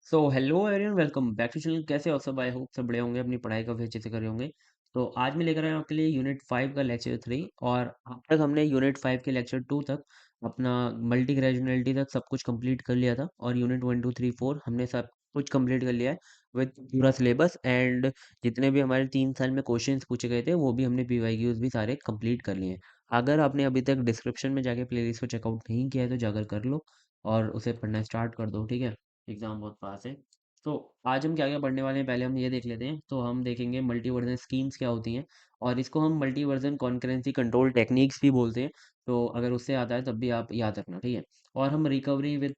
So hello everyone, welcome back to channel. कैसे हो सब? आई होप सब बढ़िया होंगे, अपनी पढ़ाई काफ़ी अच्छे से कर रहे होंगे। तो आज मैं लेकर आया हूँ आपके लिए यूनिट 5 का लेक्चर 3। और अब तक हमने यूनिट 5 के लेक्चर 2 तक अपना मल्टी ग्रेजुअलिटी तक सब कुछ कंप्लीट कर लिया था, और यूनिट 1 2 3 4 हमने सब कुछ कंप्लीट कर लिया है विद पूरा सिलेबस। एंड जितने भी हमारे 3 साल में क्वेश्चंस पूछे गए थे वो भी हमने पीवाईक्यूज भी सारे कंप्लीट कर लिए हैं। अगर आपने अभी तक डिस्क्रिप्शन में जाके प्लेलिस्ट को चेकआउट नहीं किया है तो जाकर कर लो और उसे पढ़ना स्टार्ट कर दो, ठीक है। एग्ज़ाम बहुत पास है। तो आज हम क्या क्या पढ़ने वाले हैं, पहले हम ये देख लेते हैं। तो हम देखेंगे मल्टी वर्जन स्कीम्स क्या होती हैं, और इसको हम multi version concurrency control techniques भी बोलते हैं। तो अगर उससे आता है तब भी आप याद रखना, ठीक है। और हम रिकवरी विद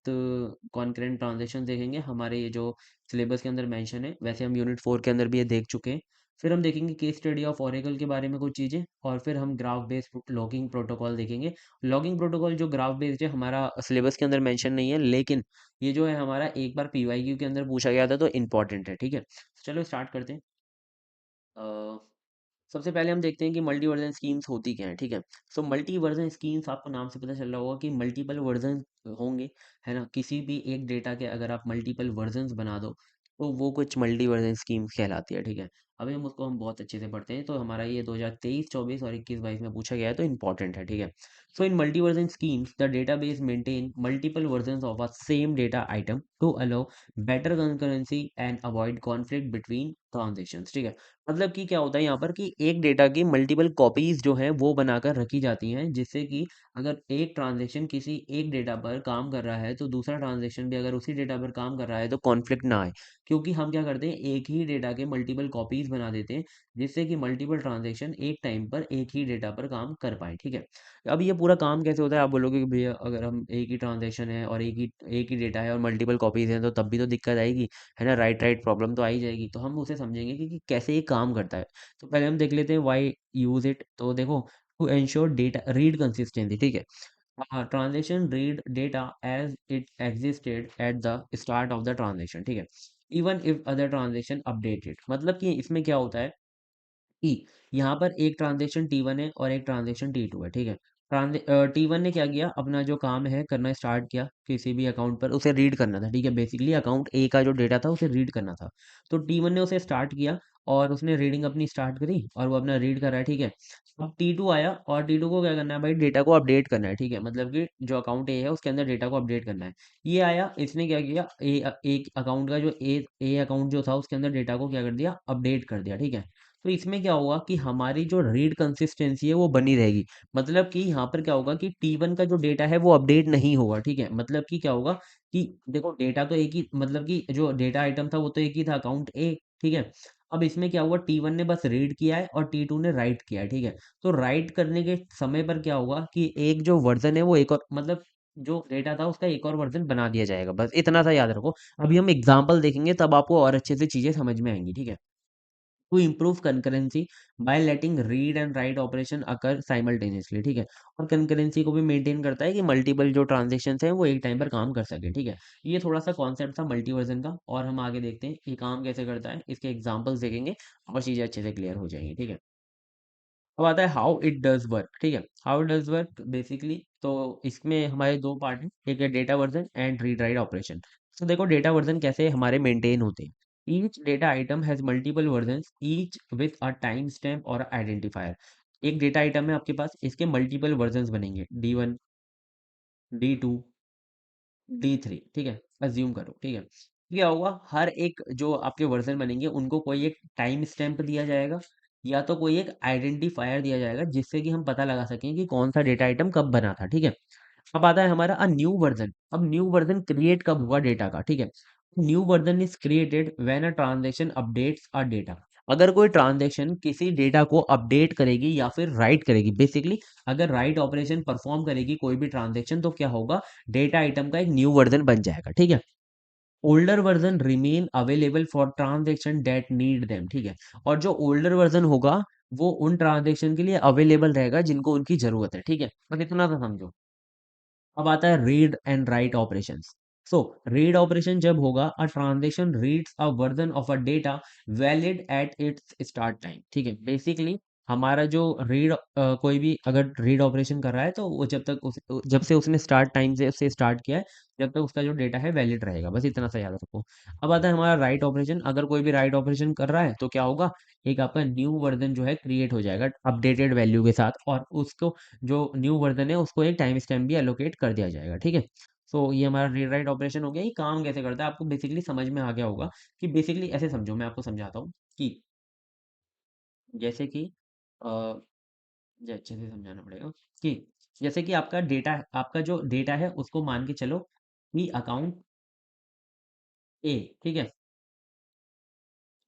कॉन्करेंट ट्रांजेक्शन देखेंगे, हमारे ये जो सिलेबस के अंदर मेंशन है। वैसे हम यूनिट 4 के अंदर भी ये देख चुके हैं। फिर हम देखेंगे केस स्टडी ऑफ ओरेकल के बारे में कुछ चीज़ें, और फिर हम ग्राफ बेस्ड लॉगिंग प्रोटोकॉल देखेंगे। लॉगिंग प्रोटोकॉल जो ग्राफ बेस्ड है, हमारा सिलेबस के अंदर मेंशन नहीं है, लेकिन ये जो है हमारा एक बार पीवाईक्यू के अंदर पूछा गया था, तो इम्पोर्टेंट है, ठीक है। चलो स्टार्ट करते हैं। अ, सबसे पहले हम देखते हैं कि मल्टी वर्जन स्कीम्स होती क्या है, ठीक है। सो मल्टी वर्जन स्कीम्स, आपको नाम से पता चल रहा होगा कि मल्टीपल वर्जन होंगे, है ना। किसी भी एक डेटा के अगर आप मल्टीपल वर्जन्स बना दो तो वो कुछ मल्टी वर्जन स्कीम्स कहलाती है, ठीक है। अभी हम बहुत अच्छे से पढ़ते हैं। तो हमारा ये 2023 24 और 21 22 में पूछा गया है, तो इंपॉर्टेंट है, ठीक है। So in multi version schemes the database maintain multiple versions of a same data item to allow better concurrency and avoid conflict between transactions, ठीक है। मतलब कि क्या होता है यहाँ पर कि एक डेटा की मल्टीपल कॉपीज जो हैं वो बनाकर रखी जाती हैं, जिससे कि अगर एक ट्रांजैक्शन किसी एक डेटा पर काम कर रहा है तो दूसरा ट्रांजैक्शन भी अगर उसी डेटा पर काम कर रहा है तो कॉन्फ्लिक्ट ना आए। क्योंकि हम क्या करते हैं, एक ही डेटा के मल्टीपल कॉपीज बना देते हैं, जिससे कि मल्टीपल ट्रांजैक्शन एक टाइम पर एक ही डेटा पर काम कर पाए, ठीक है। अब ये पूरा काम कैसे होता है, आप बोलोगे कि भैया अगर हम एक ही ट्रांजैक्शन है और एक ही डेटा है और मल्टीपल कॉपीज हैं तो तब भी तो दिक्कत आएगी, है ना। राइट राइट प्रॉब्लम तो आ ही जाएगी। तो हम उसे समझेंगे कि कैसे ये काम करता है। तो पहले हम देख लेते हैं व्हाई यूज इट। तो देखो, to ensure data read consistency, ठीक है। Transaction read data as it existed at the start of the transaction, ठीक है, even if other transaction updated. मतलब कि इसमें क्या होता है कि यहाँ पर एक ट्रांजेक्शन T1 है और एक ट्रांजेक्शन T2 है, ठीक है। T1 ने क्या किया, अपना जो काम है करना स्टार्ट किया, किसी भी अकाउंट पर उसे रीड करना था, ठीक है। बेसिकली अकाउंट ए का जो डेटा था उसे रीड करना था। तो T1 ने उसे स्टार्ट किया और उसने रीडिंग अपनी स्टार्ट करी और वो अपना रीड कर रहा है, ठीक है। अब T2 आया और T2 को क्या करना है भाई, डेटा को अपडेट करना है, ठीक है। मतलब कि जो अकाउंट ए है उसके अंदर डेटा को अपडेट करना है। ये आया, इसने क्या किया, एक अकाउंट का जो ए अकाउंट जो था उसके अंदर डेटा को क्या कर दिया, अपडेट कर दिया, ठीक है। तो इसमें क्या होगा कि हमारी जो रीड कंसिस्टेंसी है वो बनी रहेगी। मतलब कि यहाँ पर क्या होगा कि T1 का जो डेटा है वो अपडेट नहीं होगा, ठीक है। मतलब कि क्या होगा कि देखो, डेटा तो एक ही, मतलब कि जो डेटा आइटम था वो तो एक ही था, अकाउंट ए, ठीक है। अब इसमें क्या हुआ, T1 ने बस रीड किया है और T2 ने राइट किया है, ठीक है। तो राइट करने के समय पर क्या होगा कि एक जो वर्जन है वो एक और, मतलब जो डेटा था उसका एक और वर्जन बना दिया जाएगा। बस इतना सा याद रखो। अभी हम एग्जाम्पल देखेंगे तब आपको और अच्छे से चीजें समझ में आएंगी, ठीक है। To improve concurrency by letting read and write operation occur simultaneously, ठीक है। और concurrency को भी मेंटेन करता है कि मल्टीपल जो ट्रांजेक्शन्स हैं वो एक टाइम पर काम कर सके, ठीक है। ये थोड़ा सा कॉन्सेप्ट था मल्टीवर्जन का, और हम आगे देखते हैं कि काम कैसे करता है, इसके एग्जांपल्स देखेंगे और चीजें अच्छे से क्लियर हो जाएंगी, ठीक है। अब आता है हाउ इट डज वर्क, ठीक है। How it does work basically, तो इसमें हमारे दो पार्ट हैं, एक है data version and read write operation. तो देखो, डेटा वर्जन कैसे हमारे मेंटेन होते हैं। Each data item has multiple version, each with a time stamp और आइडेंटिफायर। एक डेटा आइटम है आपके पास, इसके मल्टीपल वर्जन बनेंगे, D1, D2, D3, ठीक है। अज्यूम करो, ठीक है। क्या होगा, हर एक जो आपके वर्जन बनेंगे उनको कोई एक टाइम स्टैम्प दिया जाएगा, या तो कोई एक आइडेंटिफायर दिया जाएगा, जिससे कि हम पता लगा सकें कि कौन सा डेटा आइटम कब बना था, ठीक है। अब आता है हमारा अ न्यू वर्जन। अब न्यू वर्जन क्रिएट कब हुआ डेटा का, ठीक है। New version is created when a transaction updates a data. अगर कोई ट्रांजैक्शन किसी डेटा को अपडेट करेगी या फिर राइट करेगी, बेसिकली अगर राइट ऑपरेशन परफॉर्म करेगी कोई भी ट्रांजैक्शन, तो क्या होगा, डेटा आइटम का एक न्यू वर्जन बन जाएगा, ठीक है। Older version remain available for transaction that need them, ठीक है। और जो ओल्डर वर्जन होगा वो उन ट्रांजैक्शन के लिए अवेलेबल रहेगा जिनको उनकी जरूरत है, ठीक है। बस इतना तो समझो। अब आता है read and right operations. So read operation जब होगा, a transaction reads a version of a data valid at its start time, ठीक है। बेसिकली हमारा जो रीड कोई भी अगर रीड ऑपरेशन कर रहा है तो वो जब से उसने स्टार्ट टाइम से स्टार्ट किया है, जब तक उसका जो डेटा है वैलिड रहेगा, बस इतना सा याद रखो। अब आता है हमारा राइट ऑपरेशन। अगर कोई भी राइट ऑपरेशन कर रहा है तो क्या होगा, एक आपका न्यू वर्जन जो है क्रिएट हो जाएगा अपडेटेड वैल्यू के साथ, और उसको जो न्यू वर्जन है उसको एक टाइम स्टैम्प भी एलोकेट कर दिया जाएगा, ठीक है। सो ये हमारा रीड राइट ऑपरेशन हो गया। ये काम कैसे करता है आपको बेसिकली समझ में आ गया होगा, कि बेसिकली ऐसे समझो, मैं आपको समझाता हूँ कि जैसे कि अ, ये अच्छे से समझाना पड़ेगा कि जैसे कि आपका जो डेटा है उसको मान के चलो कि अकाउंट ए, ठीक है।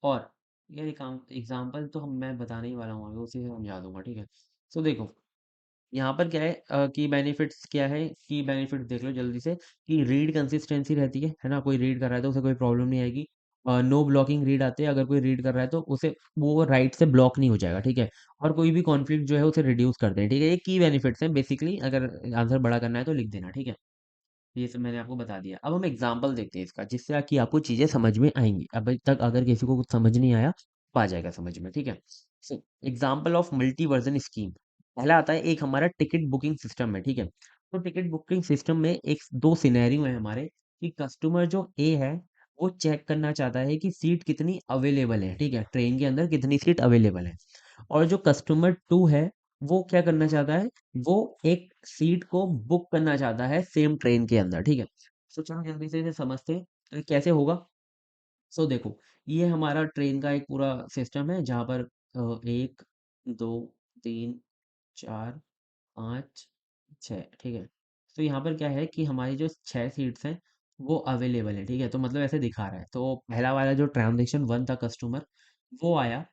और ये एग्जांपल तो हम मैं बताने ही वाला हूँ आगे, उसी से समझा दूंगा, ठीक है। सो देखो, यहाँ पर क्या है, की बेनिफिट्स क्या है, की बेनिफिट देख लो जल्दी से, कि रीड कंसिस्टेंसी रहती है ना, कोई रीड कर रहा है तो उसे कोई प्रॉब्लम नहीं आएगी। नो ब्लॉकिंग रीड आते हैं, अगर कोई रीड कर रहा है तो उसे वो राइट से ब्लॉक नहीं हो जाएगा, ठीक है। और कोई भी कॉन्फ्लिक्ट जो है उसे रिड्यूस करते हैं, ठीक है। ये की बेनिफिट्स हैं बेसिकली, अगर आंसर बड़ा करना है तो लिख देना, ठीक है। ये सब मैंने आपको बता दिया। अब हम एग्जाम्पल देखते हैं इसका, जिससे कि आपको चीजें समझ में आएंगी। अभी तक अगर किसी को कुछ समझ नहीं आया तो आ जाएगा समझ में, ठीक है। Example of multi version scheme. पहला आता है, एक हमारा टिकट बुकिंग सिस्टम है, ठीक है। तो टिकट बुकिंग सिस्टम में एक दो सिनेरियो है हमारे, कि कस्टमर जो ए है वो चेक करना चाहता है कि सीट कितनी अवेलेबल है, ठीक है, ट्रेन के अंदर कितनी सीट अवेलेबल है। और जो कस्टमर टू है वो क्या करना चाहता है, वो एक सीट को बुक करना चाहता है सेम ट्रेन के अंदर, ठीक है। तो चलो जल्दी से इसे समझते हैं कैसे होगा। सो देखो, ये हमारा ट्रेन का एक पूरा सिस्टम है, जहाँ पर एक, दो, तीन, चार, पाँच, छः, ठीक है। तो यहाँ पर क्या है कि हमारी जो छः सीट्स हैं वो अवेलेबल है, ठीक है। तो मतलब ऐसे दिखा रहा है, तो पहला वाला जो ट्रांजेक्शन वन था, कस्टमर वो आया,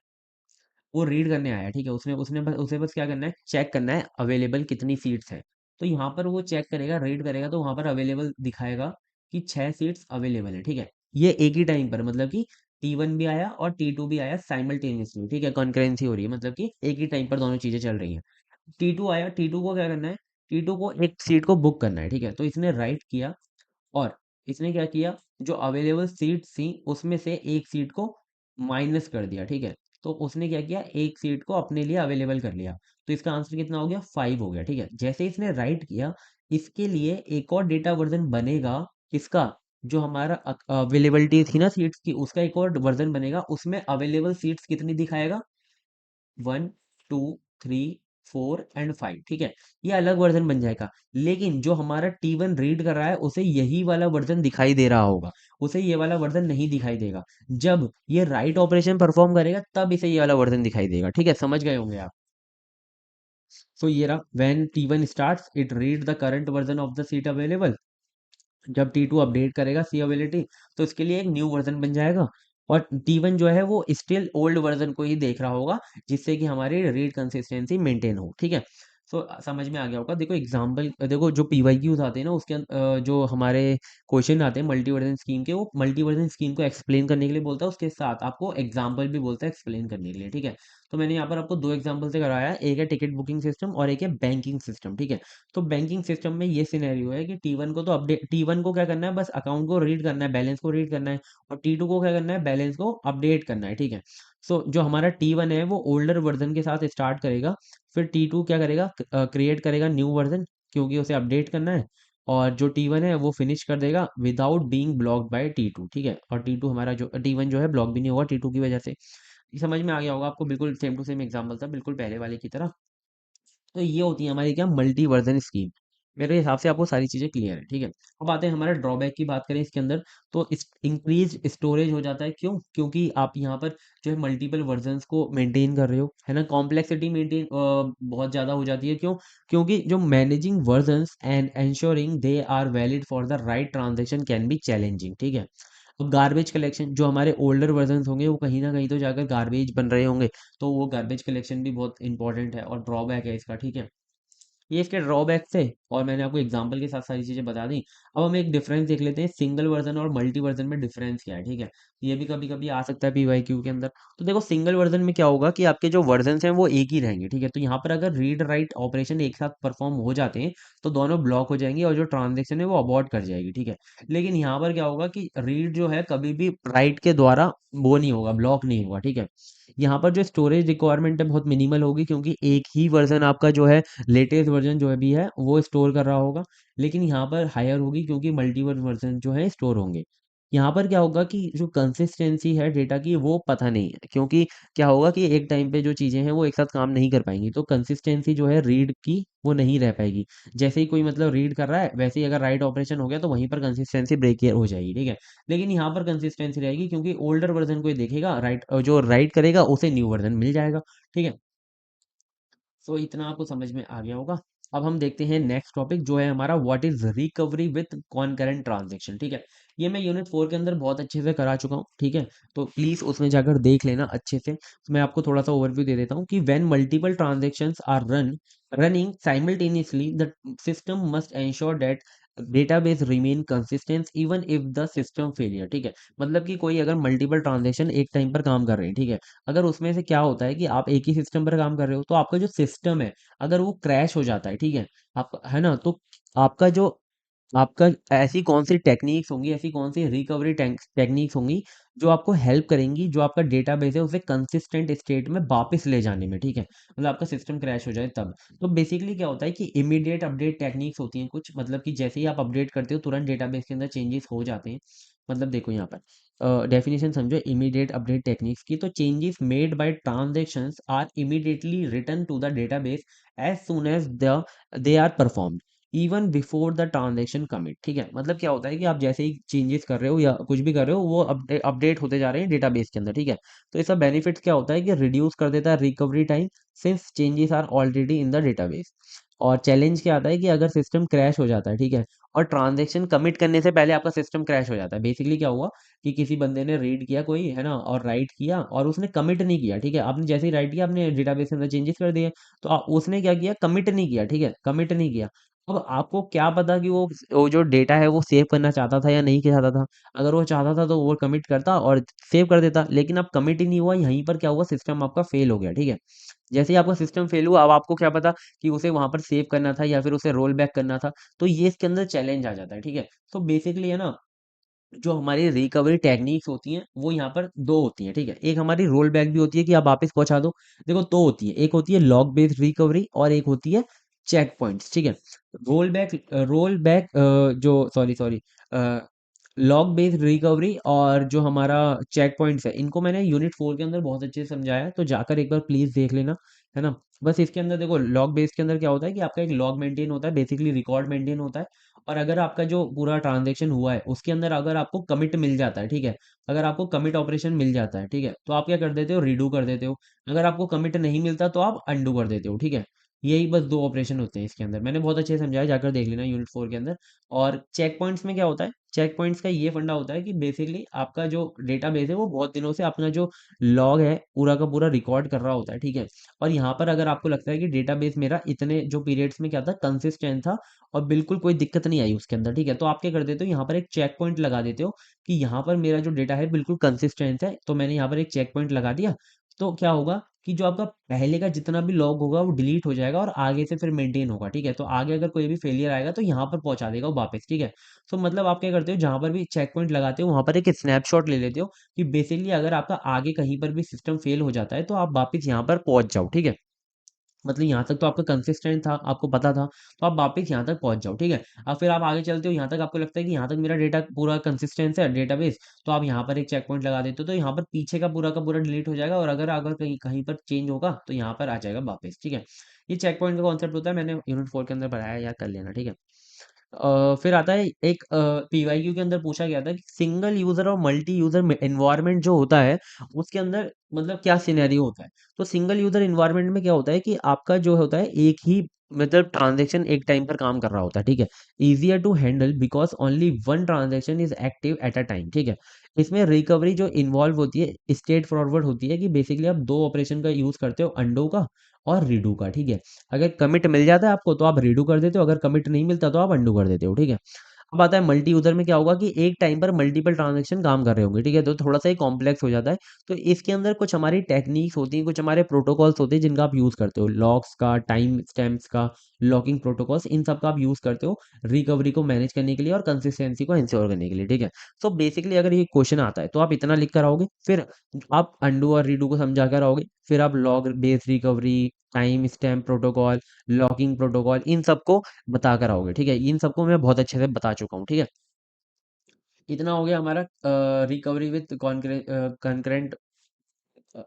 वो रीड करने आया, ठीक है। उसने उसने बस उसे बस क्या करना है, चेक करना है अवेलेबल कितनी सीट्स है। तो यहाँ पर वो चेक करेगा, रीड करेगा, तो वहाँ पर अवेलेबल दिखाएगा कि 6 सीट्स अवेलेबल है, ठीक है। ये एक ही टाइम पर, मतलब कि T1 भी आया और T2 भी आया साइमल्टेनियसली, ठीक है, कॉन्करेंसी हो रही है, मतलब कि एक ही टाइम पर दोनों चीजें चल रही हैं। T2 आया, T2 को क्या करना है, T2 को एक सीट को बुक करना है, ठीक है। तो इसने राइट किया, और इसने क्या किया, जो अवेलेबल सीट थी उसमें से एक सीट को माइनस कर दिया, ठीक है। तो उसने क्या किया, एक सीट को अपने लिए अवेलेबल कर लिया। तो इसका आंसर कितना हो गया, 5 हो गया, ठीक है। जैसे इसने राइट किया, इसके लिए एक और डेटा वर्जन बनेगा। इसका जो हमारा अवेलेबिलिटी थी ना सीट्स की, उसका एक और वर्जन बनेगा, उसमें अवेलेबल सीट्स कितनी दिखाएगा, 1, 2, 3, 4 एंड 5, ठीक है। ये अलग वर्जन बन जाएगा। लेकिन जो हमारा T1 रीड कर रहा है उसे यही वाला वर्जन दिखाई दे रहा होगा, उसे ये वाला वर्जन नहीं दिखाई देगा। जब ये राइट ऑपरेशन परफॉर्म करेगा तब इसे ये वाला वर्जन दिखाई देगा, ठीक है, समझ गए होंगे आप। सो ये रहा, when T1 starts it read the current version of the seat available. जब T2 अपडेट करेगा सी अवेलेबिलिटी, तो इसके लिए एक न्यू वर्जन बन जाएगा। और T1 जो है वो स्टिल ओल्ड वर्जन को ही देख रहा होगा, जिससे कि हमारी रीड कंसिस्टेंसी मेंटेन हो, ठीक है। सो समझ में आ गया होगा। देखो एग्जांपल, देखो जो PYQs आते हैं ना उसके जो हमारे क्वेश्चन आते हैं मल्टी वर्जन स्कीम के, वो मल्टी वर्जन स्कीम को एक्सप्लेन करने के लिए बोलता है, उसके साथ आपको एग्जाम्पल भी बोलता है एक्सप्लेन करने के लिए, ठीक है। तो मैंने यहाँ पर आपको दो एग्जाम्पल से कराया है, एक है टिकट बुकिंग सिस्टम और एक है बैंकिंग सिस्टम, ठीक है। तो बैंकिंग सिस्टम में ये सिनेरियो है कि T1 को क्या करना है, बस अकाउंट को रीड करना है, बैलेंस को रीड करना है। और T2 को क्या करना है, बैलेंस को अपडेट करना है, ठीक है। सो जो हमारा T1 है वो ओल्डर वर्जन के साथ स्टार्ट करेगा, फिर T2 क्या करेगा, क्रिएट करेगा न्यू वर्जन, क्योंकि उसे अपडेट करना है। और जो T1 है वो फिनिश कर देगा without being blocked by T2, ठीक है। और T2 हमारा जो T1 जो है ब्लॉक भी नहीं होगा T2 की वजह से। ये समझ में आ गया होगा आपको, बिल्कुल सेम टू सेम एग्जांपल था, बिल्कुल पहले वाले की तरह। तो ये होती है हमारी क्या, मल्टी वर्जन स्कीम। मेरे हिसाब से आपको सारी चीजें क्लियर है, ठीक है। अब आते हैं हमारे ड्रॉबैक की बात करें इसके अंदर, तो इस इंक्रीज स्टोरेज हो जाता है, क्यों, क्योंकि आप यहाँ पर जो है मल्टीपल वर्जन्स को मेंटेन कर रहे हो, है ना, कॉम्प्लेक्सिटी मेंटेन बहुत ज्यादा हो जाती है, क्यों, क्योंकि जो managing versions and ensuring they are valid for the right transaction can be challenging, ठीक है। तो गार्बेज कलेक्शन, जो हमारे ओल्डर वर्जन्स होंगे वो कहीं ना कहीं तो जाकर गार्बेज बन रहे होंगे, तो वो गार्बेज कलेक्शन भी बहुत इंपॉर्टेंट है और ड्रॉबैक है इसका, ठीक है। ये इसके ड्रॉबैक्स थे और मैंने आपको एग्जांपल के साथ सारी चीज़ें बता दी। अब हम एक डिफरेंस देख लेते हैं, सिंगल वर्जन और मल्टी वर्जन में डिफरेंस क्या है, ठीक है। ये भी कभी कभी आ सकता है पीवाईक्यू के अंदर। तो देखो सिंगल वर्जन में क्या होगा कि आपके जो वर्जन हैं वो एक ही रहेंगे, ठीक है। तो यहाँ पर अगर रीड राइट ऑपरेशन एक साथ परफॉर्म हो जाते हैं तो दोनों ब्लॉक हो जाएंगे और जो ट्रांजेक्शन है वो अबॉर्ट कर जाएगी, ठीक है। लेकिन यहाँ पर क्या होगा कि रीड जो है कभी भी राइट के द्वारा वो नहीं होगा, ब्लॉक नहीं होगा, ठीक है। यहाँ पर जो स्टोरेज रिक्वायरमेंट है बहुत मिनिमल होगी, क्योंकि एक ही वर्जन आपका जो है लेटेस्ट वर्जन जो है भी है वो स्टोर कर रहा होगा। लेकिन यहाँ पर हायर होगी क्योंकि मल्टीपल वर्जन जो है स्टोर होंगे। यहाँ पर क्या होगा कि जो कंसिस्टेंसी है डेटा की वो पता नहीं है, क्योंकि क्या होगा कि एक टाइम पे जो चीज़ें हैं वो एक साथ काम नहीं कर पाएंगी, तो कंसिस्टेंसी जो है रीड की वो नहीं रह पाएगी। जैसे ही कोई मतलब रीड कर रहा है वैसे ही अगर राइट ऑपरेशन हो गया तो वहीं पर कंसिस्टेंसी ब्रेक हो जाएगी, ठीक है। लेकिन यहाँ पर कंसिस्टेंसी रहेगी क्योंकि ओल्डर वर्जन कोई देखेगा, राइट जो राइट करेगा उसे न्यू वर्जन मिल जाएगा, ठीक है। सो इतना आपको समझ में आ गया होगा। अब हम देखते हैं नेक्स्ट टॉपिक जो है हमारा, what is recovery with कॉनकरेंट transaction, ठीक है। ये मैं यूनिट 4 के अंदर बहुत अच्छे से करा चुका हूँ, ठीक है। तो प्लीज उसमें जाकर देख लेना अच्छे से। तो मैं आपको थोड़ा सा ओवरव्यू दे देता हूँ कि when multiple transactions are running simultaneously the system must ensure that database remain consistent even if the system failure, ठीक है। मतलब कि कोई अगर मल्टीपल ट्रांजेक्शन एक टाइम पर काम कर रहे हैं, ठीक है। अगर उसमें से क्या होता है कि आप एक ही सिस्टम पर काम कर रहे हो तो आपका जो सिस्टम है अगर वो क्रैश हो जाता है, ठीक है, आप है ना, तो आपका जो आपका ऐसी कौन सी टेक्निक्स होंगी, ऐसी कौन सी रिकवरी टेक्निक्स होंगी जो आपको हेल्प करेंगी, जो आपका डेटाबेस है उसे कंसिस्टेंट स्टेट में वापस ले जाने में, ठीक है। मतलब आपका सिस्टम क्रैश हो जाए तब। तो बेसिकली क्या होता है कि इमीडिएट अपडेट टेक्निक्स होती हैं कुछ, मतलब कि जैसे ही आप अपडेट करते हो तुरंत डेटाबेस के अंदर चेंजेस हो जाते हैं। मतलब देखो यहाँ पर डेफिनेशन समझो इमीडिएट अपडेट टेक्निक्स की, तो changes made by transactions are immediately return to the database as soon as they are performed even before the transaction commit, ठीक है। मतलब क्या होता है कि आप जैसे ही चेंजेस कर रहे हो या कुछ भी कर रहे हो वो अपडेट होते जा रहे हैं डेटाबेस के अंदर, ठीक है। तो इसका बेनिफिट क्या होता है कि रिड्यूस कर देता है recovery time since changes are already in the database. और चैलेंज क्या आता है कि अगर सिस्टम क्रैश हो जाता है, ठीक है, और ट्रांजेक्शन कमिट करने से पहले आपका सिस्टम क्रैश हो जाता है। बेसिकली क्या हुआ कि किसी बंदे ने रीड किया कोई, है ना, और राइट किया और उसने कमिट नहीं किया, ठीक है। आपने जैसे ही राइट किया आपने डेटाबेस के अंदर चेंजेस कर दिए, तो उसने क्या किया, कमिट नहीं किया, ठीक है, कमिट नहीं किया। अब आपको क्या पता कि वो जो डेटा है वो सेव करना चाहता था या नहीं चाहता था। अगर वो चाहता था तो वो कमिट करता और सेव कर देता, लेकिन अब कमिट ही नहीं हुआ, यहीं पर क्या हुआ, सिस्टम आपका फेल हो गया, ठीक है। जैसे ही आपका सिस्टम फेल हुआ अब आपको क्या पता कि उसे वहां पर सेव करना था या फिर उसे रोल बैक करना था। तो ये इसके अंदर चैलेंज आ जाता है, ठीक है। तो बेसिकली है ना, जो हमारी रिकवरी टेक्निक्स होती हैं वो यहाँ पर दो होती हैं, ठीक है। एक हमारी रोल बैक भी होती है कि आप वापस पहुंचा दो। देखो दो होती है, एक होती है लॉग बेस्ड रिकवरी और एक होती है चेक पॉइंट्स, ठीक है। रोल बैक जो sorry sorry log based recovery और जो हमारा चेक पॉइंट्स है, इनको मैंने यूनिट 4 के अंदर बहुत अच्छे से समझाया है, तो जाकर एक बार प्लीज देख लेना, है ना। बस इसके अंदर देखो लॉग बेस के अंदर क्या होता है कि आपका एक लॉग मेंटेन होता है, बेसिकली रिकॉर्ड मेंटेन होता है। और अगर आपका जो पूरा ट्रांजेक्शन हुआ है उसके अंदर अगर आपको कमिट मिल जाता है, ठीक है, अगर आपको कमिट ऑपरेशन मिल जाता है, ठीक है, तो आप क्या कर देते हो, रीडू कर देते हो। अगर आपको कमिट नहीं मिलता तो आप अंडू कर देते हो, ठीक है। यही बस दो ऑपरेशन होते हैं इसके अंदर, मैंने बहुत अच्छे से समझाया, जाकर देख लेना यूनिट 4 के अंदर। और चेक पॉइंट्स में क्या होता है, चेक पॉइंट्स का ये फंडा होता है कि बेसिकली आपका जो डेटाबेस है वो बहुत दिनों से अपना जो लॉग है पूरा का पूरा रिकॉर्ड कर रहा होता है, ठीक है। और यहाँ पर अगर आपको लगता है कि डेटाबेस मेरा इतने जो पीरियड्स में क्या था, कंसिस्टेंट था और बिल्कुल कोई दिक्कत नहीं आई उसके अंदर, ठीक है, तो आप क्या कर देते हो, यहाँ पर एक चेक पॉइंट लगा देते हो कि यहाँ पर मेरा जो डेटा है बिल्कुल कंसिस्टेंट है, तो मैंने यहाँ पर एक चेक पॉइंट लगा दिया। तो क्या होगा कि जो आपका पहले का जितना भी लॉग होगा वो डिलीट हो जाएगा और आगे से फिर मेंटेन होगा, ठीक है। तो आगे अगर कोई भी फेलियर आएगा तो यहाँ पर पहुंचा देगा वो वापस, ठीक है। तो मतलब आप क्या करते हो, जहां पर भी चेक पॉइंट लगाते हो वहां पर एक स्नैपशॉट ले लेते हो कि बेसिकली अगर आपका आगे कहीं पर भी सिस्टम फेल हो जाता है तो आप वापस यहाँ पर पहुंच जाओ, ठीक है। मतलब यहाँ तक तो आपका कंसिस्टेंट था, आपको पता था, तो आप वापस यहाँ तक पहुंच जाओ, ठीक है। अब फिर आप आगे चलते हो, यहाँ तक आपको लगता है कि यहाँ तक मेरा डेटा पूरा कंसिस्टेंस है डेटाबेस, तो आप यहाँ पर एक चेक पॉइंट लगा देते हो, तो यहाँ पर पीछे का पूरा डिलीट हो जाएगा और अगर अगर कहीं कहीं पर चेंज होगा तो यहाँ पर आ जाएगा वापस, ठीक है। ये चेक पॉइंट का कॉन्सेप्ट होता है, मैंने यूनिट 4 के अंदर पढ़ाया, याद कर लेना, ठीक है। फिर आता है एक पीवाईक्यू के अंदर पूछा गया था कि सिंगल यूजर और मल्टी यूजर एनवायरनमेंट जो होता है उसके अंदर मतलब क्या सिनेरियो होता है। तो सिंगल यूजर एनवायरनमेंट में क्या होता है कि आपका जो होता है एक ही मतलब ट्रांजेक्शन एक टाइम पर काम कर रहा होता है, ठीक है। Easier to handle because only one transaction is active at a time, ठीक है। इसमें रिकवरी जो इन्वॉल्व होती है स्टेट फॉरवर्ड होती है कि बेसिकली आप दो ऑपरेशन का यूज करते हो, अंडो का और रीडू का, ठीक है। अगर कमिट मिल जाता है आपको तो आप रीडू कर देते हो, अगर कमिट नहीं मिलता तो आप अंडू कर देते हो, ठीक है। अब आता है मल्टी यूजर में क्या होगा कि एक टाइम पर मल्टीपल ट्रांजेक्शन काम कर रहे होंगे, ठीक है, तो थोड़ा सा ही कॉम्प्लेक्स हो जाता है। तो इसके अंदर कुछ हमारी टेक्निक्स होती हैं, कुछ हमारे प्रोटोकॉल्स होते हैं जिनका आप यूज करते हो, लॉक्स का, टाइम स्टैम्प्स का, लॉकिंग प्रोटोकॉल्स, इन सब का आप यूज करते हो रिकवरी को मैनेज करने के लिए और कंसिस्टेंसी को इंश्योर करने के लिए, ठीक है। सो बेसिकली अगर ये क्वेश्चन आता है तो आप इतना लिख कर आओगे, फिर आप अंडू और रीडू को समझा कर आओगे, फिर आप log based recovery, time stamp protocol, locking protocol, इन सबको बता कर आओगे, ठीक है। इन सबको मैं बहुत अच्छे से बता चुका हूँ, ठीक है। इतना हो गया हमारा रिकवरी विथ कॉन्करेंट।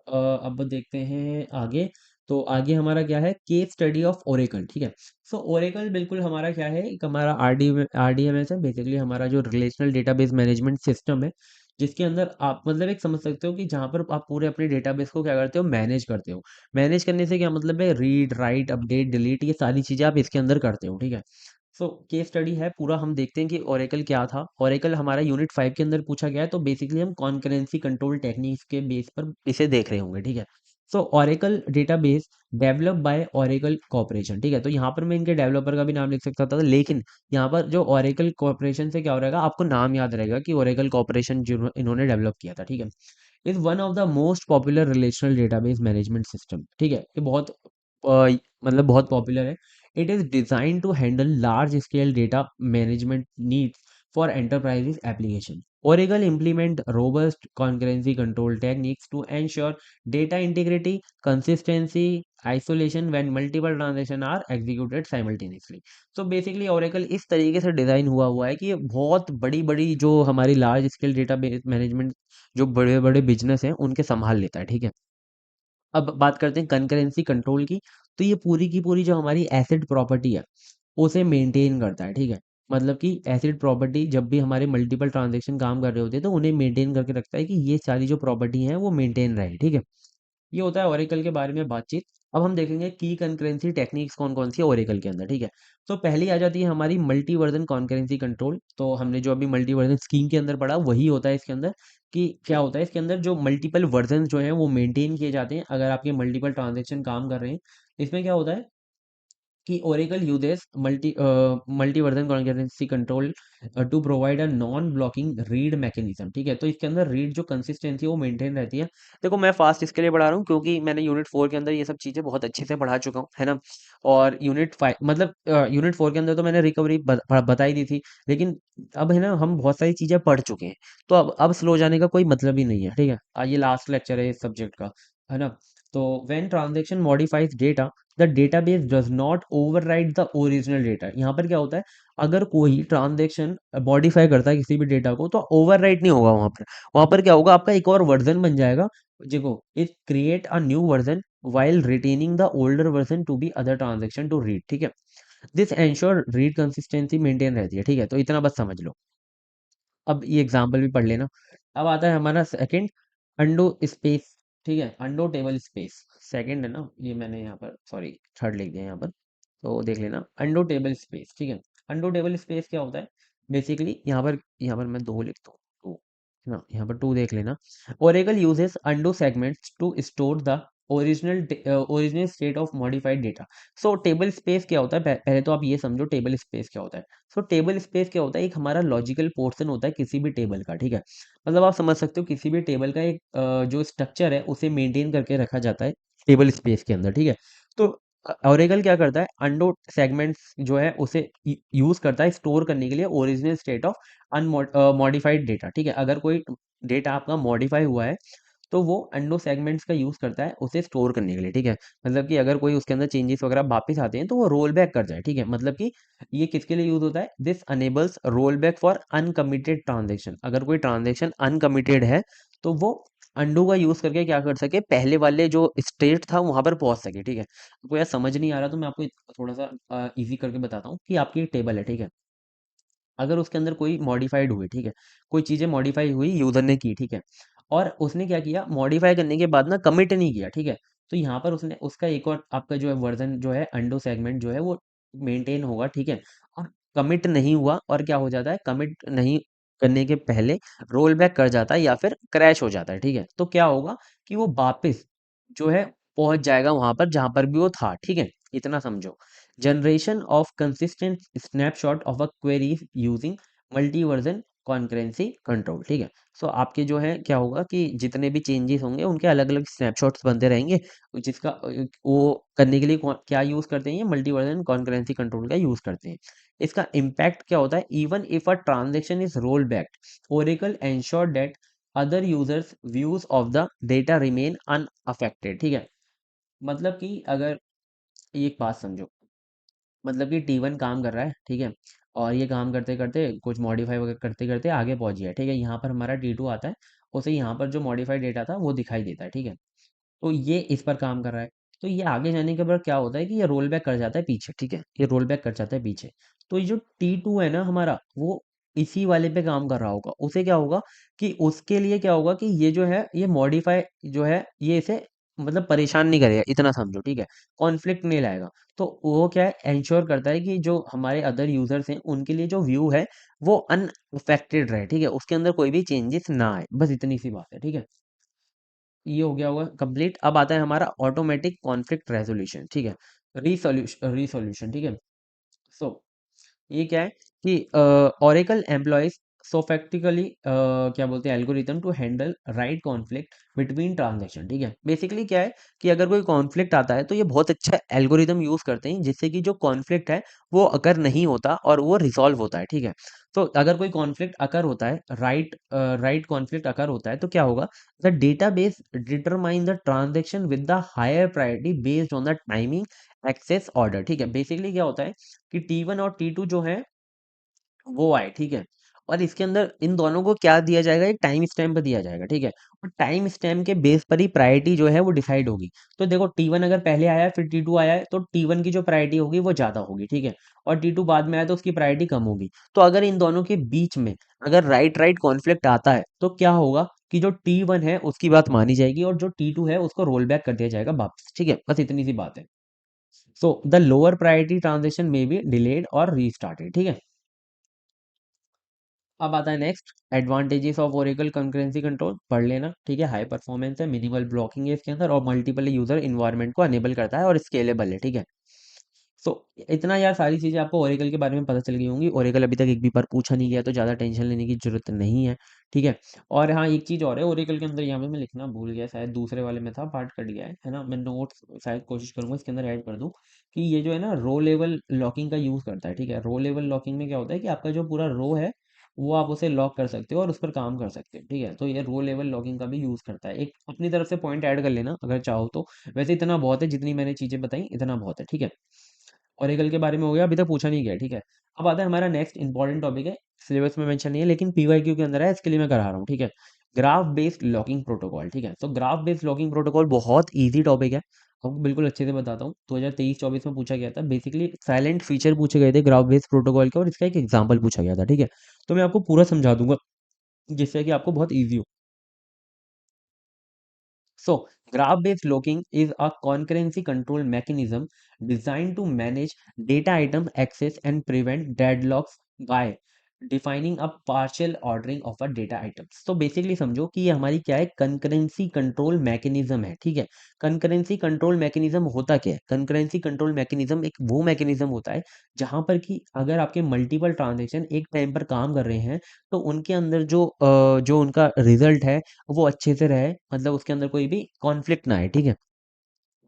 अब देखते हैं आगे। तो आगे हमारा क्या है, केस स्टडी ऑफ ओरेकल, ठीक है। सो ओरेकल बिल्कुल हमारा क्या है, एक हमारा आरडीएमएस है, बेसिकली हमारा जो रिलेशनल डेटाबेस मैनेजमेंट सिस्टम है, जिसके अंदर आप मतलब एक समझ सकते हो कि जहाँ पर आप पूरे अपने डेटाबेस को क्या करते हो, मैनेज करते हो। मैनेज करने से क्या मतलब है, रीड राइट अपडेट डिलीट ये सारी चीजें आप इसके अंदर करते हो, ठीक है। सो केस स्टडी है पूरा, हम देखते हैं कि ओरेकल क्या था। ओरेकल हमारा यूनिट 5 के अंदर पूछा गया है, तो बेसिकली हम कॉन्करेंसी कंट्रोल टेक्निक्स के बेस पर इसे देख रहे होंगे, ठीक है। So Oracle database develop by Oracle corporation, ठीक है। तो यहाँ पर मैं इनके डेवलपर का भी नाम लिख सकता था, लेकिन यहाँ पर जो ओरेकल कॉर्पोरेशन से क्या हो रहेगा, आपको नाम याद रहेगा कि ओरेकल कॉर्पोरेशन जो इन्होंने डेवलप किया था, ठीक है। Is one of the most popular relational database management system, ठीक है। ये बहुत मतलब बहुत पॉपुलर है। It is design to handle large scale data management needs for enterprises application. Oracle implement robust concurrency control techniques to ensure data integrity, consistency, isolation when multiple transactions are executed simultaneously. So basically Oracle इस तरीके से design हुआ हुआ है कि ये बहुत बड़ी बड़ी जो हमारी लार्ज स्केल डेटा मैनेजमेंट जो बड़े बड़े बिजनेस हैं उनके संभाल लेता है, ठीक है। अब बात करते हैं कंकरेंसी कंट्रोल की। तो ये पूरी की पूरी जो हमारी एसिड प्रॉपर्टी है उसे मेंटेन करता है, ठीक है। मतलब कि एसिड प्रॉपर्टी जब भी हमारे मल्टीपल ट्रांजेक्शन काम कर रहे होते हैं तो उन्हें मेंटेन करके रखता है कि ये सारी जो प्रॉपर्टी हैं वो मेंटेन रहे, ठीक है। ये होता है ओरेकल के बारे में बातचीत। अब हम देखेंगे की कंकरेंसी टेक्निक्स कौन कौन सी है ओरेकल के अंदर, ठीक है। तो पहली आ जाती है हमारी मल्टी वर्जन कॉन्करेंसी कंट्रोल। तो हमने जो अभी मल्टी वर्जन स्कीम के अंदर पढ़ा वही होता है इसके अंदर। कि क्या होता है इसके अंदर, जो मल्टीपल वर्जन जो है वो मेंटेन किए जाते हैं अगर आपके मल्टीपल ट्रांजेक्शन काम कर रहे हैं। इसमें क्या होता है कि Oracle uses multi-version concurrency control to provide a non-blocking read mechanism, ठीक है। तो इसके अंदर रीड जो कंसिस्टेंसी है वो मेंटेन रहती है। देखो मैं फास्ट इसके लिए पढ़ा रहा हूँ क्योंकि मैंने यूनिट 4 के अंदर ये सब चीजें बहुत अच्छे से पढ़ा चुका हूँ, है ना। और यूनिट 5 मतलब यूनिट 4 के अंदर तो मैंने रिकवरी बताई दी थी, लेकिन अब है ना हम बहुत सारी चीजें पढ़ चुके हैं। तो अब स्लो जाने का कोई मतलब ही नहीं है, ठीक है। ये लास्ट लेक्चर है इस सब्जेक्ट का, है ना। तो when transaction modifies data the database does not overwrite the original data. यहाँ पर क्या होता है, अगर कोई ट्रांजैक्शन मॉडिफाई करता है किसी भी डेटा को तो ओवरराइट नहीं होगा वहां पर। वहां पर क्या होगा, आपका एक और वर्जन बन जाएगा। देखो it create a new version while retaining the older version to be other transaction to read, ठीक है। This ensure read consistency maintain रहती है, ठीक है। तो इतना बस समझ लो। अब ये एग्जाम्पल भी पढ़ लेना। अब आता है हमारा सेकंड, अंडो स्पेस, ठीक है। अंडो टेबल स्पेस सेकंड है ना, ये मैंने यहाँ पर सॉरी थर्ड लिख दिया यहाँ पर, तो देख लेना अंडो टेबल स्पेस, ठीक है। अंडो टेबल स्पेस क्या होता है, बेसिकली यहाँ पर मैं दो लिखता हूँ, टू, है ना। यहाँ पर टू देख लेना। Oracle uses undo segments to store the original state of modified data. So table space क्या होता है, पहले तो आप ये समझो टेबल स्पेस क्या होता है। सो टेबल स्पेस क्या होता है, एक हमारा लॉजिकल पोर्शन होता है किसी भी टेबल का, ठीक है। मतलब आप समझ सकते हो किसी भी टेबल का एक जो स्ट्रक्चर है उसे मेंटेन करके रखा जाता है टेबल स्पेस के अंदर, ठीक है। तो ओरेकल क्या करता है, अंडो सेगमेंट्स जो है उसे यूज करता है स्टोर करने के लिए original state of unmodified data, ठीक है। अगर कोई डेटा आपका मॉडिफाई हुआ है तो वो अंडो सेगमेंट्स का यूज करता है उसे स्टोर करने के लिए, ठीक है। मतलब कि अगर कोई उसके अंदर चेंजेस वगैरह वापस आते हैं तो वो रोल बैक कर जाए, ठीक है। मतलब कि ये किसके लिए यूज होता है, this enables roll back for uncommitted transaction. अगर कोई ट्रांजेक्शन अनकमिटेड है तो वो अंडू का यूज करके क्या कर सके, पहले वाले जो स्टेट था वहां पर पहुंच सके, ठीक है। आपको यार समझ नहीं आ रहा तो मैं आपको थोड़ा सा इजी करके बताता हूँ कि आपकी एक टेबल है, ठीक है। अगर उसके अंदर कोई मॉडिफाइड हुई, ठीक है, कोई चीजें मॉडिफाई हुई यूजर ने की, ठीक है। और उसने क्या किया, मॉडिफाई करने के बाद ना कमिट नहीं किया, ठीक है। तो यहाँ पर उसने उसका एक और आपका जो है वर्जन जो है अंडो सेगमेंट जो है वो मेंटेन होगा, ठीक है। और कमिट नहीं हुआ और क्या हो जाता है, कमिट नहीं करने के पहले रोल बैक कर जाता है या फिर क्रैश हो जाता है, ठीक है। तो क्या होगा कि वो वापस जो है पहुंच जाएगा वहां पर जहां पर भी वो था, ठीक है। इतना समझो। Generation of consistent snapshot of a query using multi version concurrency control, ठीक है। सो आपके जो है क्या होगा कि जितने भी चेंजेस होंगे उनके अलग अलग स्नैपशॉट्स बनते रहेंगे, जिसका वो करने के लिए क्या यूज करते हैं, ये मल्टी वर्जन कॉन्करेंसी कंट्रोल का यूज करते हैं। इसका इम्पैक्ट क्या होता है, even if a transaction is roll back, Oracle ensure that other users views of the data remain unaffected, ठीक है। मतलब कि अगर एक बात समझो, मतलब कि T1 काम कर रहा है, ठीक है। और ये काम करते करते कुछ मॉडिफाई वगैरह करते करते आगे पहुंच गया, ठीक है। यहाँ पर हमारा T2 आता है, उसे यहाँ पर जो मॉडिफाइड डेटा था वो दिखाई देता है, ठीक है। तो ये इस पर काम कर रहा है। तो ये आगे जाने के बाद क्या होता है कि ये रोल बैक कर जाता है पीछे, ठीक है। ये रोल बैक कर जाता है पीछे। तो ये जो T2 है ना हमारा, वो इसी वाले पे काम कर रहा होगा। उसे क्या होगा कि उसके लिए क्या होगा कि ये जो है ये मॉडिफाई जो है ये इसे मतलब परेशान नहीं करेगा, इतना समझो, ठीक है। कॉन्फ्लिक्ट नहीं लाएगा। तो वो क्या है, एंश्योर करता है कि जो हमारे अदर यूजर्स हैं उनके लिए जो व्यू है वो अनअफेक्टेड रहे, ठीक है। उसके अंदर कोई भी चेंजेस ना आए, बस इतनी सी बात है, ठीक है। ये हो गया होगा कंप्लीट। अब आता है हमारा ऑटोमेटिक कॉन्फ्लिक्ट रेजोल्यूशन, ठीक है। रीसोल्यूशन, ठीक है। सो ये क्या है कि ओरेकल एम्प्लॉयज सोफेस्टिकली क्या बोलते हैं algorithm to handle write conflict between transaction, ठीक है। बेसिकली क्या है कि अगर कोई कॉन्फ्लिक्ट आता है तो ये बहुत अच्छा एल्गोरिथम यूज करते हैं जिससे कि जो कॉन्फ्लिक्ट है वो अकर नहीं होता और वो रिजॉल्व होता है, ठीक है। तो अगर कोई कॉन्फ्लिक्ट अकर होता है, राइट कॉन्फ्लिक्ट अकर होता है, तो क्या होगा, the database determine the transaction with the higher priority based on the timing access order, ठीक है। बेसिकली क्या होता है कि T1 और T2 जो है वो आए, ठीक है। और इसके अंदर इन दोनों को क्या दिया जाएगा, एक टाइम स्टैम्प दिया जाएगा, ठीक है। और टाइम स्टैम्प के बेस पर ही प्रायोरिटी जो है वो डिसाइड होगी। तो देखो T1 अगर पहले आया है फिर T2 आया है तो T1 की जो प्रायोरिटी होगी वो ज्यादा होगी, ठीक है। और T2 बाद में आया तो उसकी प्रायोरिटी कम होगी। तो अगर इन दोनों के बीच में अगर राइट राइट कॉन्फ्लिक्ट आता है तो क्या होगा कि जो T1 है उसकी बात मानी जाएगी और जो T2 है उसको रोल बैक कर दिया जाएगा वापस, ठीक है। बस इतनी सी बात है। So the lower priority transaction में बी डिलेड और रीस्टार्टेड, ठीक है। अब आता है next advantages of Oracle concurrency control, पढ़ लेना, ठीक है। हाई परफॉर्मेंस है, मिनिमल ब्लॉकिंग है इसके अंदर, और मल्टीपल यूजर इन्वायरमेंट को अनेबल करता है और स्केलेबल है, ठीक है। सो इतना यार सारी चीजें आपको ओरेकल के बारे में पता चल गई होंगी। ओरेकल अभी तक एक भी बार पूछा नहीं गया तो ज्यादा टेंशन लेने की जरूरत नहीं है, ठीक है। और हाँ एक चीज और है ओरेकल के अंदर, यहाँ पे मैं लिखना भूल गया, शायद दूसरे वाले में था, पार्ट कट गया है ना। मैं नोट्स शायद कोशिश करूंगा इसके अंदर ऐड कर दूं कि ये जो है ना रो लेवल लॉकिंग का यूज करता है, ठीक है। रो लेवल लॉकिंग में क्या होता है कि आपका जो पूरा रो है वो आप उसे लॉक कर सकते हो और उस पर काम कर सकते हो, ठीक है। तो ये रो लेवल लॉकिंग का भी यूज करता है। एक अपनी तरफ से पॉइंट ऐड कर लेना अगर चाहो तो। वैसे इतना बहुत है, जितनी मैंने चीजें बताई इतना बहुत है, ठीक है। ओरेकल के बारे में हो गया, अभी तक पूछा नहीं गया, ठीक है। अब आता है हमारा नेक्स्ट इंपॉर्टेंट टॉपिक है, सिलेबस में मेंशन नहीं है लेकिन PYQ के अंदर है, इसके लिए मैं करा रहा हूँ, ठीक है। ग्राफ बेस्ड लॉकिंग प्रोटोकॉल, ठीक है। तो ग्राफ बेस्ड लॉकिंग प्रोटोकॉल बहुत इजी टॉपिक है, आपको बिल्कुल अच्छे से बताता हूँ। 2023-24 में पूछा गया था, बेसिकली साइलेंट फीचर पूछे गए थे ग्राफ बेस्ड प्रोटोकॉल के और इसका एक एग्जाम्पल पूछा गया था, ठीक है। तो मैं आपको पूरा समझा दूंगा जिससे कि आपको बहुत ईजी हो। So, graph-based locking is a concurrency control mechanism designed to manage data item access and prevent deadlocks by defining a partial ordering of a data items। तो बेसिकली समझो कि ये हमारी क्या है, कंकरेंसी कंट्रोल मैकेनिज्म है, ठीक है। कंकरेंसी कंट्रोल मैकेनिज्म होता क्या है, कंकरेंसी कंट्रोल मैकेनिज्म एक वो मैकेनिज्म होता है जहां पर कि अगर आपके मल्टीपल ट्रांजेक्शन एक टाइम पर काम कर रहे हैं तो उनके अंदर जो उनका रिजल्ट है वो अच्छे से रहे, मतलब उसके अंदर कोई भी कॉन्फ्लिक्ट ना आए, ठीक है।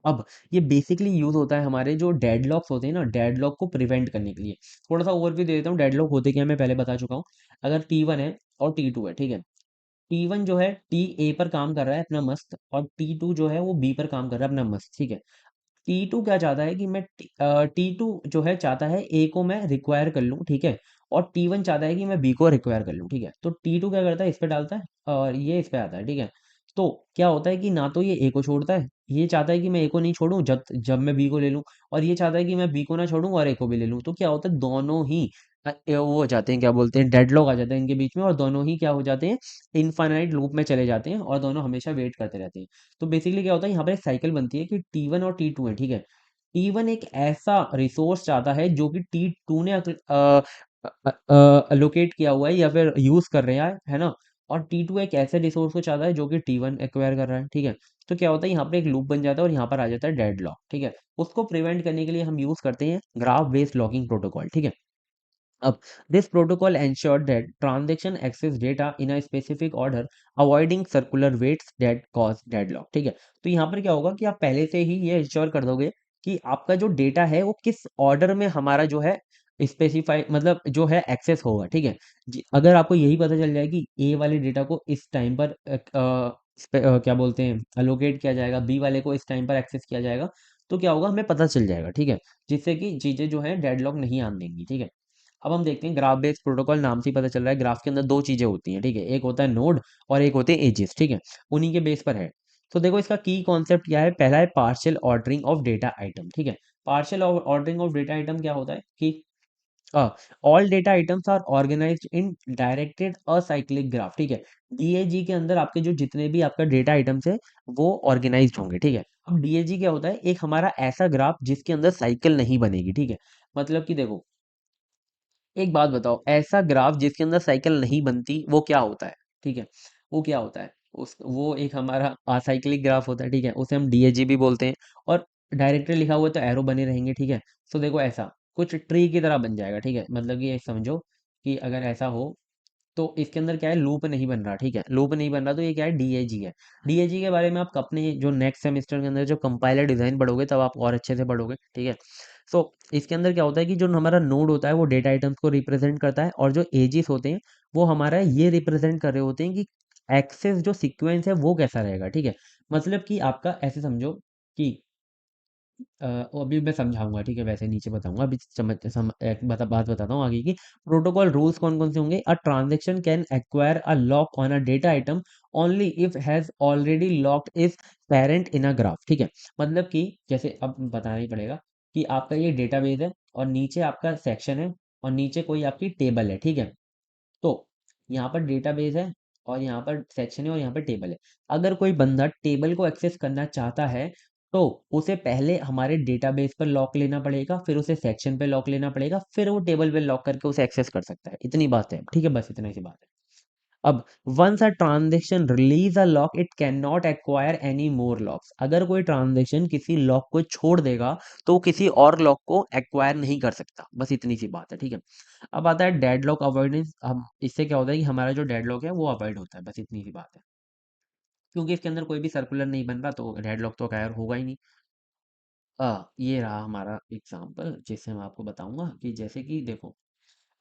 अब ये बेसिकली यूज होता है हमारे जो डेडलॉक्स होते हैं ना, डेडलॉक को प्रिवेंट करने के लिए। थोड़ा सा ओवरव्यू दे देता हूँ डेडलॉक होते क्या है, मैं पहले बता चुका हूँ। अगर T1 है और T2 है, ठीक है। T1 जो है TA पर काम कर रहा है अपना मस्त, और T2 जो है वो B पर काम कर रहा है अपना मस्त, ठीक है। T2 क्या चाहता है कि T2 जो है चाहता है A को मैं रिक्वायर कर लूँ, ठीक है। और T1 चाहता है कि मैं B को रिक्वायर कर लूँ, ठीक है। तो T2 क्या करता है, इस पे डालता है और ये इस पे आता है, ठीक है। तो क्या होता है कि ना तो ये A को छोड़ता है, ये चाहता है कि मैं A को नहीं छोड़ूं जब जब मैं B को ले लूं, और ये चाहता है कि मैं B को ना छोड़ूं और A को भी ले लूं। तो क्या होता है, दोनों ही वो हो जाते हैं, क्या बोलते हैं, डेडलॉक आ जाते हैं इनके बीच में, और दोनों ही क्या हो जाते हैं, इनफाइनाइट लूप में चले जाते हैं, और दोनों हमेशा वेट करते रहते हैं। तो बेसिकली क्या होता है, यहाँ पर एक साइकिल बनती है कि T1 और T2 है, ठीक है। T1 एक ऐसा रिसोर्स चाहता है जो कि T2 ने अलोकेट किया हुआ है या फिर यूज कर रहा है ना। और T2 एक ऐसे रिसोर्स को चाहता है जो कि T1 एक्वायर कर रहा है, ठीक है। तो क्या होता है, यहाँ पर एक लूप बन जाता है और यहाँ पर आ जाता है डेडलॉक, ठीक है। उसको प्रिवेंट करने के लिए हम यूज करते हैं ग्राफ बेस्ड लॉकिंग प्रोटोकॉल, ठीक है। अब this protocol ensured that transaction access data in a specific order, avoiding circular waits that cause deadlock, ठीक है। तो यहाँ पर क्या होगा कि आप पहले से ही ये इंश्योर कर दोगे कि आपका जो डेटा है वो किस ऑर्डर में हमारा जो है स्पेसिफाई, मतलब जो है एक्सेस होगा, ठीक है। अगर आपको यही पता चल जाए कि ए वाले डेटा को इस टाइम पर क्या बोलते हैं अलोकेट किया जाएगा, बी वाले को इस टाइम पर एक्सेस किया जाएगा, तो क्या होगा, हमें पता चल जाएगा, ठीक है। जिससे कि चीजें जो है डेडलॉक नहीं आने देंगी, ठीक है। अब हम देखते हैं ग्राफ बेस्ड प्रोटोकॉल, नाम से ही पता चल रहा है ग्राफ के अंदर दो चीजें होती हैं, ठीक है। एक होता है नोड और एक होते हैं एजेस, ठीक है। उन्हीं के बेस पर है। तो देखो इसका की कॉन्सेप्ट क्या है, पहला है partial ordering of data item, ठीक है। Partial ordering of data item क्या होता है कि all data items are organized in directed acyclic graph, ठीक है। डीएजी के अंदर आपके जो जितने भी आपका डेटा आइटम्स है वो ऑर्गेनाइज्ड होंगे, ठीक है। अब डीएजी क्या होता है, एक हमारा ऐसा ग्राफ जिसके अंदर साइकिल नहीं बनेगी, ठीक है। मतलब कि देखो, एक बात बताओ, ऐसा ग्राफ जिसके अंदर साइकिल नहीं बनती वो क्या होता है, ठीक है। वो क्या होता है, उस वो एक हमारा असाइक्लिक ग्राफ होता है, ठीक है। उसे हम डीएजी भी बोलते हैं। और डायरेक्टली लिखा हुआ है तो एरो बने रहेंगे, ठीक है। तो देखो ऐसा कुछ ट्री की तरह बन जाएगा, ठीक है। मतलब कि ये समझो कि अगर ऐसा हो तो इसके अंदर क्या है, लूप नहीं बन रहा, ठीक है। लूप नहीं बन रहा तो ये क्या है, डीएजी है। डीएजी के बारे में आप अपने जो नेक्स्ट सेमेस्टर के अंदर जो कंपाइलर डिजाइन पढ़ोगे तब आप और अच्छे से पढ़ोगे, ठीक है। सो इसके अंदर क्या होता है कि जो हमारा नोड होता है वो डेटा आइटम्स को रिप्रेजेंट करता है, और जो एजिस होते हैं वो हमारा ये रिप्रेजेंट कर रहे होते हैं कि एक्सेस जो सीक्वेंस है वो कैसा रहेगा, ठीक है। मतलब कि आपका ऐसे समझो कि वो अभी मैं समझाऊंगा, ठीक है। वैसे नीचे बताऊंगा, अभी एक बात बताता हूँ आगे की। प्रोटोकॉल रूल्स कौन कौन से होंगे, a transaction can acquire a lock on a data item only if has already locked is parent in a graph, ठीक है। मतलब कि जैसे अब बताना ही पड़ेगा कि आपका ये डेटाबेस है और नीचे आपका सेक्शन है और नीचे कोई आपकी टेबल है, ठीक है। तो यहाँ पर डेटाबेस है और यहाँ पर सेक्शन है और यहाँ पर टेबल है। अगर कोई बंदा टेबल को एक्सेस करना चाहता है तो उसे पहले हमारे डेटाबेस पर लॉक लेना पड़ेगा, फिर उसे सेक्शन पे लॉक लेना पड़ेगा, फिर वो टेबल पे लॉक करके उसे एक्सेस कर सकता है। इतनी बात है, ठीक है, बस इतनी सी बात है। अब once a transaction release a lock it can not acquire any more locks, अगर कोई ट्रांजेक्शन किसी लॉक को छोड़ देगा तो वो किसी और लॉक को एक्वायर नहीं कर सकता, बस इतनी सी बात है, ठीक है। अब आता है डेडलॉक अवॉइडेंस। हम इससे क्या होता है कि हमारा जो डेडलॉक है वो अवॉइड होता है, बस इतनी सी बात है। क्योंकि इसके अंदर कोई भी सर्कुलर नहीं बन रहा तो डेडलॉक तो कायर होगा ही नहीं। ये रहा हमारा एग्जाम्पल जिससे मैं आपको बताऊंगा कि जैसे कि देखो,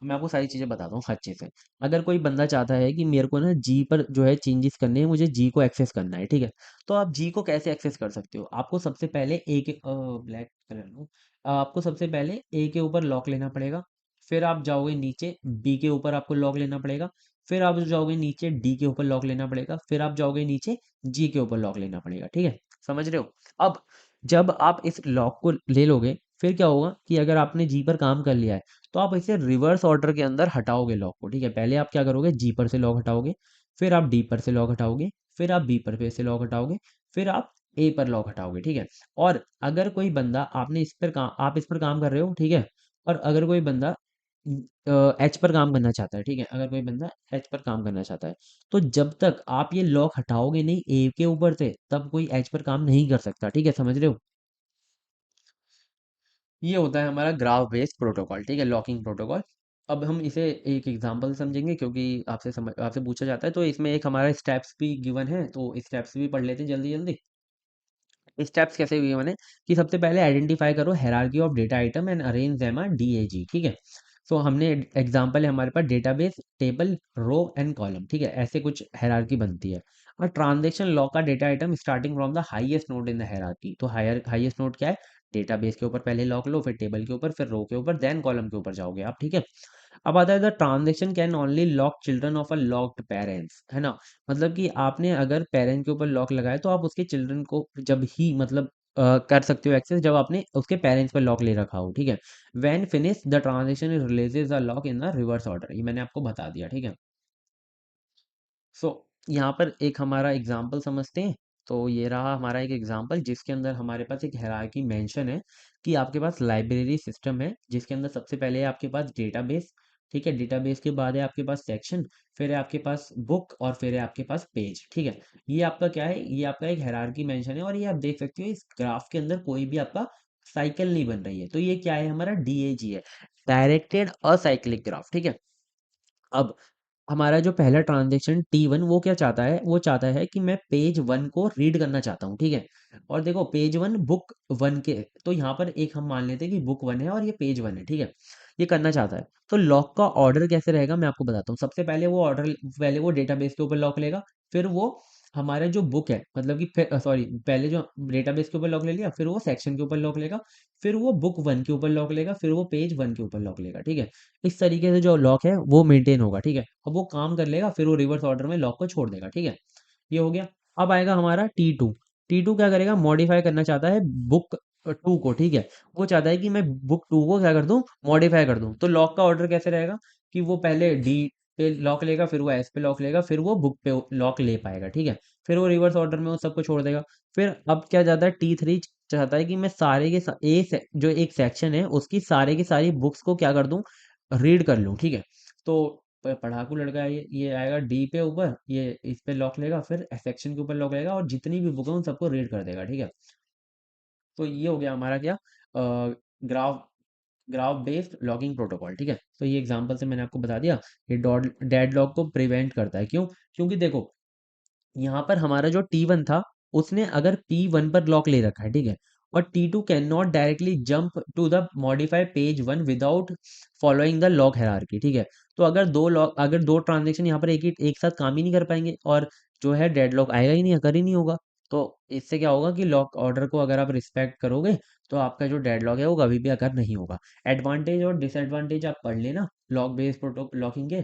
मैं आपको सारी चीज़ें बताता हूँ अच्छे से। अगर कोई बंदा चाहता है कि मेरे को ना जी पर जो है चेंजेस करने हैं, मुझे जी को एक्सेस करना है, ठीक है। तो आप जी को कैसे एक्सेस कर सकते हो, आपको सबसे पहले ए के ब्लैक कलर लो। आपको सबसे पहले ए के ऊपर लॉक लेना पड़ेगा, फिर आप जाओगे नीचे बी के ऊपर आपको लॉक लेना पड़ेगा, फिर आप जाओगे नीचे डी के ऊपर लॉक लेना पड़ेगा, फिर आप जाओगे नीचे जी के ऊपर लॉक लेना पड़ेगा, ठीक है। समझ रहे हो। अब जब आप इस लॉक को ले लोगे फिर क्या होगा कि अगर आपने जी पर काम कर लिया है तो आप इसे रिवर्स ऑर्डर के अंदर हटाओगे लॉक को, ठीक है। पहले आप क्या करोगे, जी पर से लॉक हटाओगे, फिर आप डी पर से लॉक हटाओगे, फिर आप बी पर फिर से लॉक हटाओगे, फिर आप ए पर लॉक हटाओगे, ठीक है। और अगर कोई बंदा आपने इस पर काम आप इस पर काम कर रहे हो, ठीक है। और अगर कोई बंदा एच पर काम करना चाहता है, ठीक है। अगर कोई बंदा एच पर काम करना चाहता है तो जब तक आप ये लॉक हटाओगे नहीं ए के ऊपर से तब कोई एच पर काम नहीं कर सकता, ठीक है। समझ रहे हो। ये होता है हमारा ग्राफ बेस्ड प्रोटोकॉल, ठीक है, लॉकिंग प्रोटोकॉल। अब हम इसे एक एग्जांपल समझेंगे क्योंकि आपसे पूछा जाता है, तो इसमें एक हमारा स्टेप्स भी गिवन है, तो स्टेप्स भी पढ़ लेते हैं जल्दी जल्दी। स्टेप्स कैसे गिवन है कि सबसे पहले आइडेंटिफाई करो hierarchy of data item and arrange them DAG, ठीक है। सो हमने एग्जांपल है हमारे पास database table row and column, ठीक है, ऐसे कुछ हायरार्की बनती है। और ट्रांजेक्शन लॉक का data item starting from the highest node in the hierarchy, तो हाईएस्ट नोड क्या है, डेटाबेस के ऊपर पहले लॉक लो, फिर टेबल के ऊपर, फिर रो के ऊपर, देन कॉलम के ऊपर जाओगे आप, ठीक है। अब आता है the transaction can only lock children of a locked parents, है ना। मतलब कि आपने अगर पेरेंट के ऊपर लॉक लगाया तो आप उसके चिल्ड्रन को जब ही मतलब कर सकते हो एक्सेस जब आपने उसके पेरेंट्स पर लॉक ले रखा हो, ठीक है। When finish the transaction releases the lock in the reverse order, ये मैंने आपको बता दिया, ठीक है। सो यहाँ पर एक हमारा एग्जाम्पल समझते हैं। तो ये रहा हमारा एक एग्जाम्पल जिसके अंदर हमारे पास एक हायरार्की मेंशन है कि आपके पास लाइब्रेरी सिस्टम है जिसके अंदर सबसे पहले है आपके पास डेटाबेस, ठीक है। डेटाबेस के बाद है आपके पास सेक्शन, फिर है आपके पास बुक और फिर है आपके पास पेज, ठीक है। ये आपका क्या है, ये आपका एक हायरार्की मेंशन है और ये आप देख सकते हो इस ग्राफ के अंदर कोई भी आपका साइकिल नहीं बन रही है। तो ये क्या है, हमारा डीएजी है, डायरेक्टेड असाइक्लिक ग्राफ, ठीक है। अब हमारा जो पहला ट्रांजेक्शन T1 वो क्या चाहता है, वो चाहता है कि मैं पेज वन को रीड करना चाहता हूँ, ठीक है। और देखो पेज वन बुक वन के, तो यहाँ पर एक हम मान लेते हैं कि बुक वन है और ये पेज वन है, ठीक है। ये करना चाहता है तो लॉक का ऑर्डर कैसे रहेगा मैं आपको बताता हूँ। सबसे पहले वो ऑर्डर, पहले वो डेटाबेस के ऊपर लॉक लेगा, फिर वो हमारा जो बुक है मतलब कि सॉरी, पहले जो डेटाबेस के ऊपर लॉक ले लिया, फिर वो सेक्शन के ऊपर लॉक लेगा, फिर वो बुक वन के ऊपर लॉक लेगा, फिर वो पेज वन के ऊपर लॉक लेगा, ठीक है। इस तरीके से जो लॉक है वो मेंटेन होगा, ठीक है। अब वो काम कर लेगा, फिर वो रिवर्स ऑर्डर में लॉक को छोड़ देगा, ठीक है। ये हो गया। अब आएगा हमारा T2। T2 क्या करेगा, मॉडिफाई करना चाहता है बुक टू को, ठीक है। वो चाहता है कि मैं बुक टू को क्या कर दूं, मॉडिफाई कर दूं। तो लॉक का ऑर्डर कैसे रहेगा कि वो पहले डी पे लॉक लेगा, फिर वो एस पे लॉक लेगा, फिर वो बुक पे लॉक ले पाएगा, ठीक है। फिर वो रिवर्स ऑर्डर में वो सबको छोड़ देगा। फिर अब क्या चाहता है, T3 चाहता है कि मैं सारे के जो एक सेक्शन है उसकी सारे की सारी बुक्स को क्या कर दूं, रीड कर लूं, ठीक है। तो पढ़ाकू लड़का है ये आएगा डी पे ऊपर, ये इस पे लॉक लेगा, फिर सेक्शन के ऊपर लॉक लेगा और जितनी भी बुक है उन सबको रीड कर देगा, ठीक है। तो ये हो गया हमारा क्या, graph graph based logging protocol, ठीक है। तो ये एग्जांपल से मैंने आपको बता दिया। ये डेडलॉक को प्रिवेंट करता है, क्यों, क्योंकि देखो यहाँ पर हमारा जो T1 था उसने अगर P1 पर लॉक ले रखा है, ठीक है। और T2 can not directly jump to the modify page one without following the lock hierarchy, ठीक है। तो अगर दो ट्रांजेक्शन यहाँ पर एक साथ काम ही नहीं कर पाएंगे और जो है डेडलॉक आएगा ही नहीं, अगर ही नहीं होगा। तो इससे क्या होगा कि लॉक ऑर्डर को अगर आप रिस्पेक्ट करोगे तो आपका जो डेडलॉक है वो कभी भी अगर नहीं होगा। एडवांटेज और डिसएडवांटेज आप पढ़ लेना लॉक बेस्ड प्रोटो लॉकिंग के,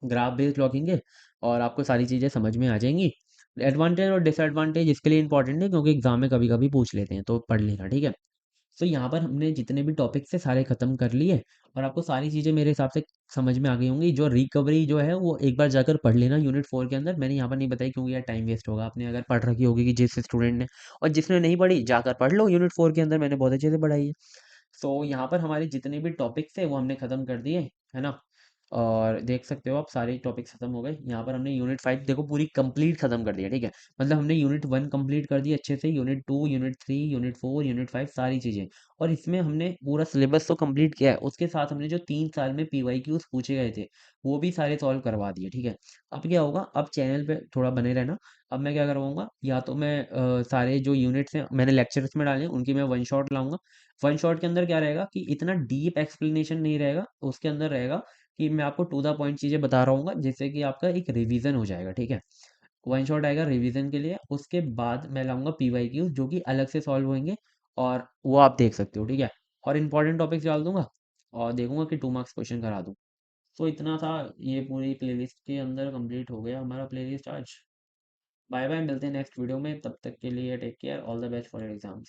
ग्राफ बेस्ड लॉगिंग है, और आपको सारी चीज़ें समझ में आ जाएंगी। एडवांटेज और डिसएडवांटेज इसके लिए इंपॉर्टेंट है क्योंकि एग्जाम में कभी कभी पूछ लेते हैं, तो पढ़ लेना, ठीक है। तो यहाँ पर हमने जितने भी टॉपिक्स है सारे खत्म कर लिए और आपको सारी चीज़ें मेरे हिसाब से समझ में आ गई होंगी। जो रिकवरी जो है वो एक बार जाकर पढ़ लेना यूनिट 4 के अंदर। मैंने यहाँ पर नहीं बताई क्योंकि यार टाइम वेस्ट होगा, आपने अगर पढ़ रखी होगी कि जिस स्टूडेंट ने, और जिसने नहीं पढ़ी जाकर पढ़ लो यूनिट 4 के अंदर, मैंने बहुत अच्छे से पढ़ाई है। सो यहाँ पर हमारे जितने भी टॉपिक्स है वो हमने खत्म कर दिए, है ना। और देख सकते हो आप सारे टॉपिक्स खत्म हो गए। यहाँ पर हमने यूनिट 5 देखो पूरी कंप्लीट खत्म कर दिया, ठीक है। मतलब हमने यूनिट 1 कंप्लीट कर दी अच्छे से, यूनिट 2, यूनिट 3, यूनिट 4, यूनिट 5 सारी चीज़ें। और इसमें हमने पूरा सिलेबस तो कंप्लीट किया है, उसके साथ हमने जो 3 साल में PYQs पूछे गए थे वो भी सारे सॉल्व करवा दिए, ठीक है। अब क्या होगा, अब चैनल पे थोड़ा बने रहना। अब मैं क्या करवाऊंगा, या तो मैं सारे जो यूनिट्स हैं मैंने लेक्चर्स में डाले हैं उनकी मैं वन शॉट लाऊंगा। वन शॉट के अंदर क्या रहेगा कि इतना डीप एक्सप्लेनेशन नहीं रहेगा, उसके अंदर रहेगा कि मैं आपको टू द पॉइंट चीज़ें बता रहा हूँ जिससे कि आपका एक रिवीजन हो जाएगा, ठीक है। वन शॉट आएगा रिवीजन के लिए, उसके बाद मैं लाऊंगा PYQ जो कि अलग से सॉल्व होंगे और वो आप देख सकते हो, ठीक है। और इंपॉर्टेंट टॉपिक्स डाल दूंगा और देखूंगा कि 2 मार्क्स क्वेश्चन करा दूँ। तो इतना था, ये पूरी प्लेलिस्ट के अंदर कंप्लीट हो गया हमारा प्लेलिस्ट आज। बाय बाय, मिलते हैं नेक्स्ट वीडियो में, तब तक के लिए take care, all the best for your exams.